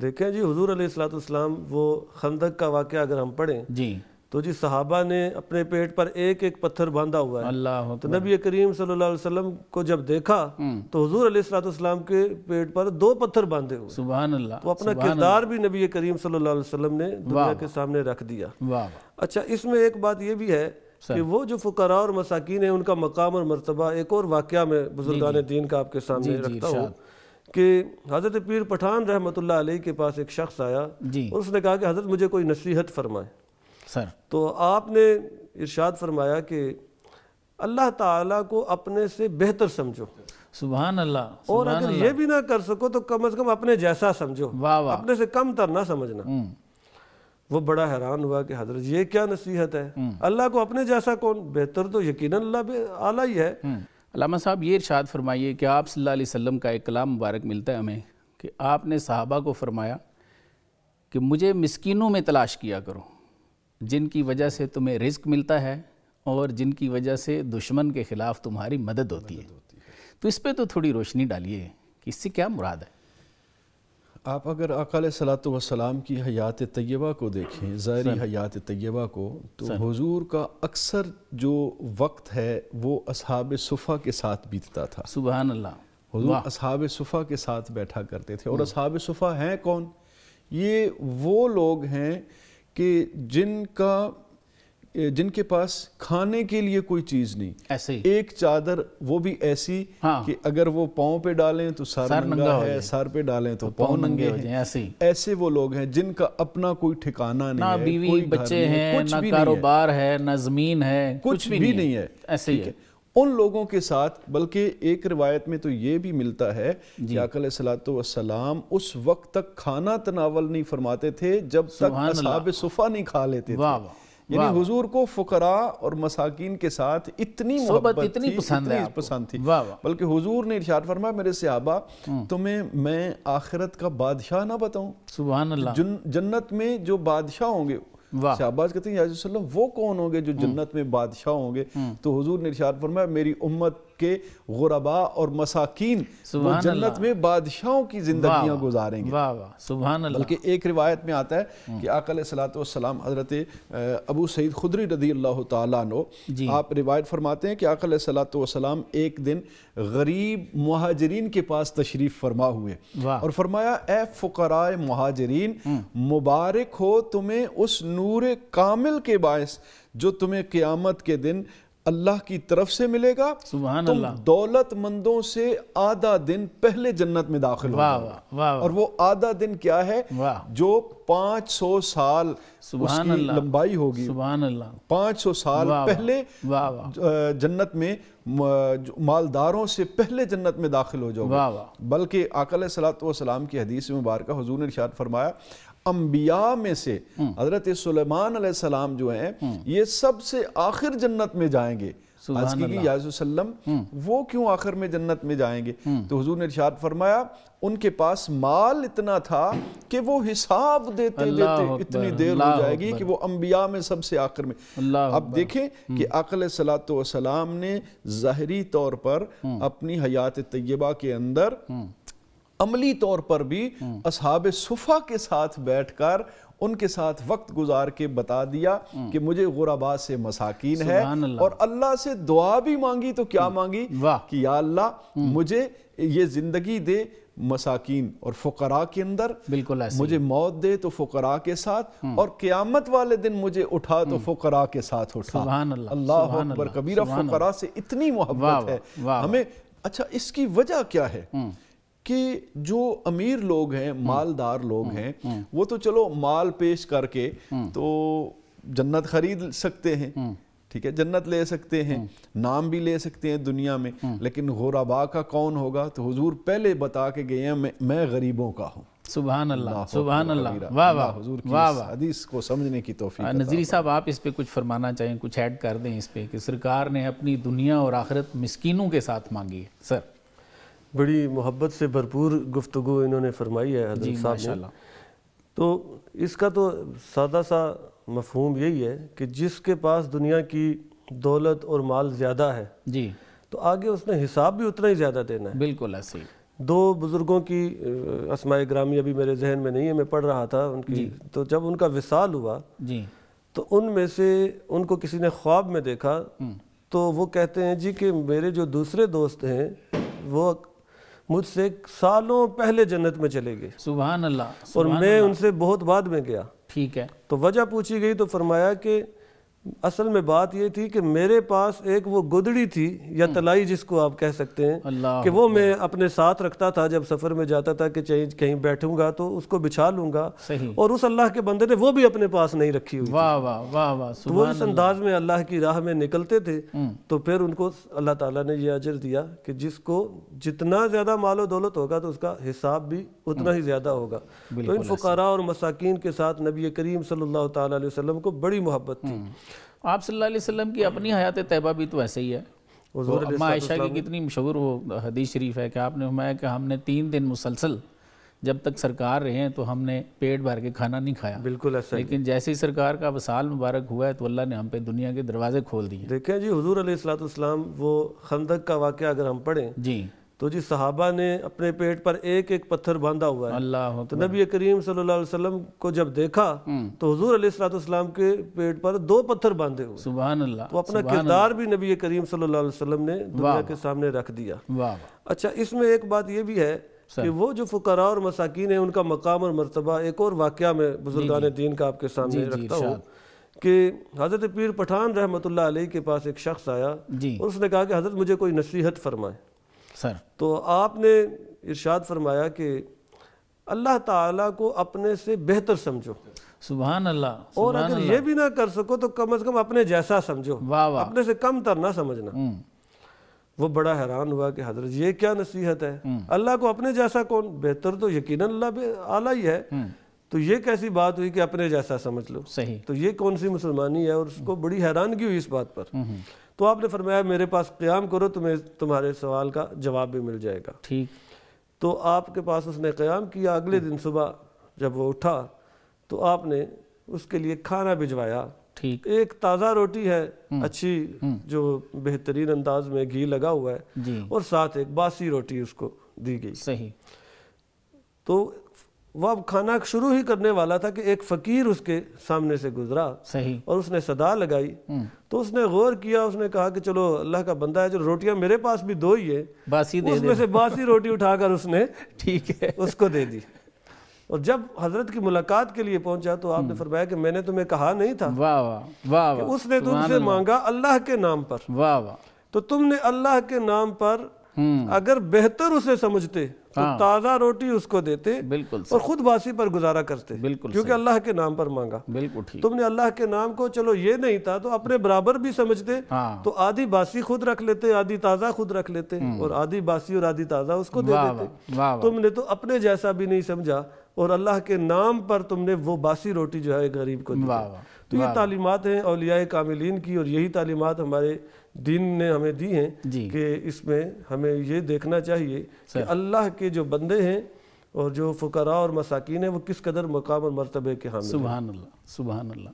دیکھیں جی حضور علیہ الصلوۃ والسلام وہ خندق کا واقعہ اگر ہم پڑھیں جی تو جی صحابہ نے اپنے پیٹ پر ایک ایک پتھر باندھا ہوا ہے. اللہ تو نبی کریم صلی اللہ علیہ وسلم کو جب دیکھا تو حضور علیہ الصلوۃ والسلام کے پیٹ پر 2 پتھر باندھے ہوئے. سبحان اللہ. تو اپنا کردار بھی نبی کریم صلی اللہ علیہ وسلم نے دنیا کے سامنے رکھ دیا. واہ. اچھا اس میں ایک بات یہ بھی ہے کہ وہ جو فقراء اور مساکین ہیں ان کا مقام اور مرتبہ ایک اور واقعہ میں بزرگان دین کا آپ کے سامنے رکھتا ہوں کہ حضرت پیر پٹھان رحمۃ اللہ علیہ کے پاس ایک شخص آیا اور اس نے کہا کہ حضرت مجھے کوئی نصیحت فرمائے. تو آپ نے ارشاد فرمایا کہ اللہ تعالیٰ کو اپنے سے بہتر سمجھو. سبحان اللہ. اور اگر یہ بھی نہ کر سکو تو کم از کم اپنے جیسا سمجھو, اپنے سے کم تر نہ سمجھنا. وہ بڑا حیران ہوا کہ حضرت یہ کیا نصیحت ہے, اللہ کو اپنے جیسا کون, بہتر تو یقیناً اللہ اعلیٰ ہی ہے. علامہ صاحب یہ ارشاد فرمائیے کہ آپ صلی اللہ علیہ وسلم کا ایک کلام مبارک ملتا ہے ہمیں کہ آپ نے صحابہ کو فرمایا کہ مجھے مسکینوں میں تلاش کیا کرو جن کی وجہ سے تمہیں رزق ملتا ہے اور جن کی وجہ سے دشمن کے خلاف تمہاری مدد ہوتی ہے. تو اس پہ تو تھوڑی روشنی ڈالیے کہ اس سے کیا مراد ہے. آپ اگر آقا علیہ الصلوۃ والسلام کی حیات طیبہ کو دیکھیں, ظاہری حیات طیبہ کو, تو حضور کا اکثر جو وقت ہے وہ اصحاب صفہ کے ساتھ بیتتا تھا. سبحان اللہ. حضور اصحاب صفہ کے ساتھ بیٹھا کرتے تھے. اور اصحاب صفہ ہیں کون؟ یہ وہ لوگ ہیں کہ جن کے پاس کھانے کے لیے کوئی چیز نہیں, ایسے ایک چادر, وہ بھی ایسی کہ اگر وہ پاؤں پہ ڈالیں تو سر ننگا ہے, سر پہ ڈالیں تو پاؤں ننگے ہیں. ایسے وہ لوگ ہیں جن کا اپنا کوئی ٹھکانہ نہیں ہے, نہ بیوی بچے ہیں, نہ کاروبار ہے, نہ زمین ہے, کچھ بھی نہیں ہے. ایسے ہی ہے ان لوگوں کے ساتھ. بلکہ ایک روایت میں تو یہ بھی ملتا ہے کہ آقا علیہ الصلوۃ والسلام اس وقت تک کھانا تناول نہیں فرماتے تھے جب تک اصحاب صفہ نہیں کھا لیتے تھے. یعنی حضور کو فقراء اور مساکین کے ساتھ اتنی محبت اتنی پسند تھی. بلکہ حضور نے ارشاد فرمایا میرے صحابہ تمہیں میں آخرت کا بادشاہ نہ بتاؤں. سبحان اللہ. جنت میں جو بادشاہ ہوں گے, صحابہ کہتے ہیں یا رسول اللہ وہ کون ہوں گے جو جنت میں بادشاہ ہوں گے؟ تو حضور نے ارشاد فرمایا میری امت کے غرباء اور مساکین وہ جنت میں بادشاہوں کی زندگیاں گزاریں گے. سبحان اللہ. بلکہ ایک روایت میں آتا ہے کہ آقا علیہ الصلوۃ والسلام حضرت ابو سعید خدری رضی اللہ تعالیٰ عنہ آپ روایت فرماتے ہیں کہ آقا علیہ الصلوۃ والسلام ایک دن غریب مہاجرین کے پاس تشریف فرما ہوئے اور فرمایا اے فقراء مہاجرین, مبارک ہو تمہیں اس نور کامل کے باعث جو تمہیں قیامت کے دن اللہ کی طرف سے ملے گا. تم دولت مندوں سے آدھا دن پہلے جنت میں داخل ہو. اور وہ آدھا دن کیا ہے؟ جو 500 سال اس کی لمبائی ہوگی. 500 سال پہلے جنت میں مالداروں سے پہلے جنت میں داخل ہو جاؤ گے. بلکہ آقا علیہ الصلوۃ والسلام کی حدیث مبارکہ حضور نے ارشاد فرمایا انبیاء میں سے حضرت سلیمان علیہ السلام جو ہیں یہ سب سے آخر جنت میں جائیں گے. عرض کی یا رسول اللہ وہ کیوں آخر میں جنت میں جائیں گے؟ تو حضور نے ارشاد فرمایا ان کے پاس مال اتنا تھا کہ وہ حساب دیتے دیتے اتنی دیر ہو جائے گی کہ وہ انبیاء میں سب سے آخر میں. اب دیکھیں کہ آقا علیہ الصلوۃ والسلام نے ظاہری طور پر اپنی حیات طیبہ کے اندر عملی طور پر بھی اصحاب صفہ کے ساتھ بیٹھ کر ان کے ساتھ وقت گزار کے بتا دیا کہ مجھے غرباء سے مساکین ہے. اور اللہ سے دعا بھی مانگی تو کیا مانگی کہ یا اللہ مجھے یہ زندگی دے مساکین اور فقراء کے اندر, مجھے موت دے تو فقراء کے ساتھ, اور قیامت والے دن مجھے اٹھا تو فقراء کے ساتھ اٹھا. اللہ اکبر کبیرہ. فقراء سے اتنی محبت ہے ہمیں. اچھا اس کی وجہ کیا ہے کہ جو امیر لوگ ہیں, مالدار لوگ ہیں, وہ تو چلو مال پیش کر کے تو جنت خرید سکتے ہیں, ٹھیک ہے, جنت لے سکتے ہیں, نام بھی لے سکتے ہیں دنیا میں, لیکن غرباء کا کون ہوگا؟ تو حضور پہلے بتا کے گئے ہیں میں غریبوں کا ہوں. سبحان اللہ. سبحان اللہ. واہ واہ. حضور کی حدیث کو سمجھنے کی توفیق. نظری صاحب آپ اس پہ کچھ فرمانا چاہیں, کچھ ایڈ کر دیں اس پہ کہ سرکار نے اپنی دنیا اور آخرت مسکینوں کے ساتھ مانگی ہے. سر بڑی محبت سے بھرپور گفتگو انہوں نے فرمائی ہے حضرت صاحب نے. تو اس کا تو سادہ سا مفہوم یہی ہے کہ جس کے پاس دنیا کی دولت اور مال زیادہ ہے جی تو آگے اس نے حساب بھی اتنا ہی زیادہ دینا ہے. بالکل ایسے ہی. دو بزرگوں کی اسماء گرامی ابھی میرے ذہن میں نہیں ہے، میں پڑھ رہا تھا ان کی، تو جب ان کا وصال ہوا تو ان میں سے ان کو کسی نے خواب میں دیکھا، تو وہ کہتے ہیں جی کہ میرے جو دوسرے دوست ہیں وہ مجھ سے سالوں پہلے جنت میں چلے گئے، سبحان اللہ، اور میں ان سے بہت بعد میں گیا۔ ٹھیک ہے، تو وجہ پوچھی گئی تو فرمایا کہ اصل میں بات یہ تھی کہ میرے پاس ایک وہ گدڑی تھی یا تلائی جس کو آپ کہہ سکتے ہیں، کہ وہ میں اپنے ساتھ رکھتا تھا جب سفر میں جاتا تھا کہ کہیں بیٹھوں گا تو اس کو بچھا لوں گا، اور اس اللہ کے بندے نے وہ بھی اپنے پاس نہیں رکھی ہوئی، واہ واہ واہ واہ، تو وہ اس انداز میں اللہ کی راہ میں نکلتے تھے۔ تو پھر ان کو اللہ تعالیٰ نے یہ اجر دیا کہ جس کو جتنا زیادہ مال و دولت ہوگا تو اس کا حساب بھی اتنا ہی زیادہ ہوگا۔ تو ان فقراء اور مساکین کے ساتھ نبی کریم صلی اللہ تعالیٰ علیہ وسلم کو بڑی محبت تھی۔ آپ صلی اللہ علیہ وسلم کی اپنی حیات طیبہ بھی تو ایسے ہی ہے۔ اماں عائشہ کی کتنی مشہور وہ حدیث شریف ہے کہ آپ نے فرمایا کہ ہم نے 3 دن مسلسل جب تک سرکار رہے ہیں تو ہم نے پیٹ بھر کے کھانا نہیں کھایا، بالکل ایسا، لیکن جیسے ہی سرکار کا وصال مبارک ہوا ہے تو اللہ نے ہم پہ دنیا کے دروازے کھول دیے۔ دیکھیں جی حضور علیہ الصلوۃ والسلام، وہ خندق کا واقعہ اگر ہم پڑھیں جی تو جی صحابہ نے اپنے پیٹ پر ایک ایک پتھر باندھا ہوا ہے، اللہ تو نبی کریم صلی اللہ علیہ وسلم کو جب دیکھا تو حضور علیہ الصلوۃ والسلام کے پیٹ پر 2 پتھر باندھے ہوئے، سبحان اللہ، تو اپنا کردار بھی نبی کریم صلی اللہ علیہ وسلم نے دنیا کے سامنے رکھ دیا۔ واہ، اچھا، اس میں ایک بات یہ بھی ہے کہ وہ جو فقراء اور مساکین ہیں ان کا مقام اور مرتبہ، ایک اور واقعہ میں بزرگان دین کا آپ کے سامنے رکھتا ہوں کہ حضرت پیر پٹھان رحمۃ اللہ علیہ کے پاس ایک شخص آیا اور اس نے کہا کہ حضرت مجھے کوئی نصیحت فرمائے سر۔ تو آپ نے ارشاد فرمایا کہ اللہ تعالیٰ کو اپنے سے بہتر سمجھو، سبحان اللہ، اور اگر یہ بھی نہ کر سکو تو کم از کم اپنے جیسا سمجھو، اپنے سے کم تر نہ سمجھنا۔ وہ بڑا حیران ہوا کہ حضرت یہ کیا نصیحت ہے، اللہ کو اپنے جیسا کون، بہتر تو یقیناً اللہ اعلیٰ ہی ہے، تو یہ کیسی بات ہوئی کہ اپنے جیسا سمجھ لو، صحیح، تو یہ کون سی مسلمانی ہے؟ اور اس کو بڑی حیرانگی ہوئی اس بات پر۔ تو آپ نے فرمایا میرے پاس قیام کرو، تمہیں تمہارے سوال کا جواب بھی مل جائے گا۔ ٹھیک، تو آپ کے پاس اس نے قیام کیا۔ اگلے دن صبح جب وہ اٹھا تو آپ نے اس کے لیے کھانا بھجوایا، ٹھیک، ایک تازہ روٹی ہے اچھی جو بہترین انداز میں گھی لگا ہوا ہے، اور ساتھ ایک باسی روٹی اس کو دی گئی۔ صحیح، تو وہ اب کھانا شروع ہی کرنے والا تھا کہ ایک فقیر اس کے سامنے سے گزرا، صحیح، اور اس نے صدا لگائی، تو اس نے غور کیا، اس نے کہا کہ چلو اللہ کا بندہ ہے، جو روٹیاں میرے پاس بھی 2 ہی ہے، باسی دے اس میں سے باسی روٹی اٹھا کر اس نے ٹھیک ہے اس کو دے دی۔ اور جب حضرت کی ملاقات کے لیے پہنچا تو آپ نے فرمایا کہ میں نے تمہیں کہا نہیں تھا واہ واہ واہ کہ واہ، اس نے تم سے مانگا اللہ کے نام پر، واہ واہ، تو تم نے اللہ کے نام پر اگر بہتر اسے سمجھتے تو تازہ روٹی اس کو دیتے بالکل، اور خود باسی پر گزارا کرتے، بالکل، کیونکہ اللہ کے نام پر مانگا۔ بالکل ٹھیک، تم نے اللہ کے نام کو چلو یہ نہیں تھا تو اپنے برابر بھی سمجھتے، تو آدھی باسی خود رکھ لیتے، آدھی تازہ خود رکھ لیتے، اور آدھی باسی اور آدھی تازہ اس کو دے دیتے۔ تم نے تو اپنے جیسا بھی نہیں سمجھا، اور اللہ کے نام پر تم نے وہ باسی روٹی جو ہے غریب کو دی۔ تو یہ تعلیمات ہیں اولیاء کاملین کی، اور یہی تعلیمات ہمارے دین نے ہمیں دی ہیں کہ اس میں ہمیں یہ دیکھنا چاہیے کہ اللہ کے جو بندے ہیں اور جو فقراء اور مساکین ہیں وہ کس قدر مقام اور مرتبے کے حامل ہیں۔ سبحان اللہ، سبحان اللہ۔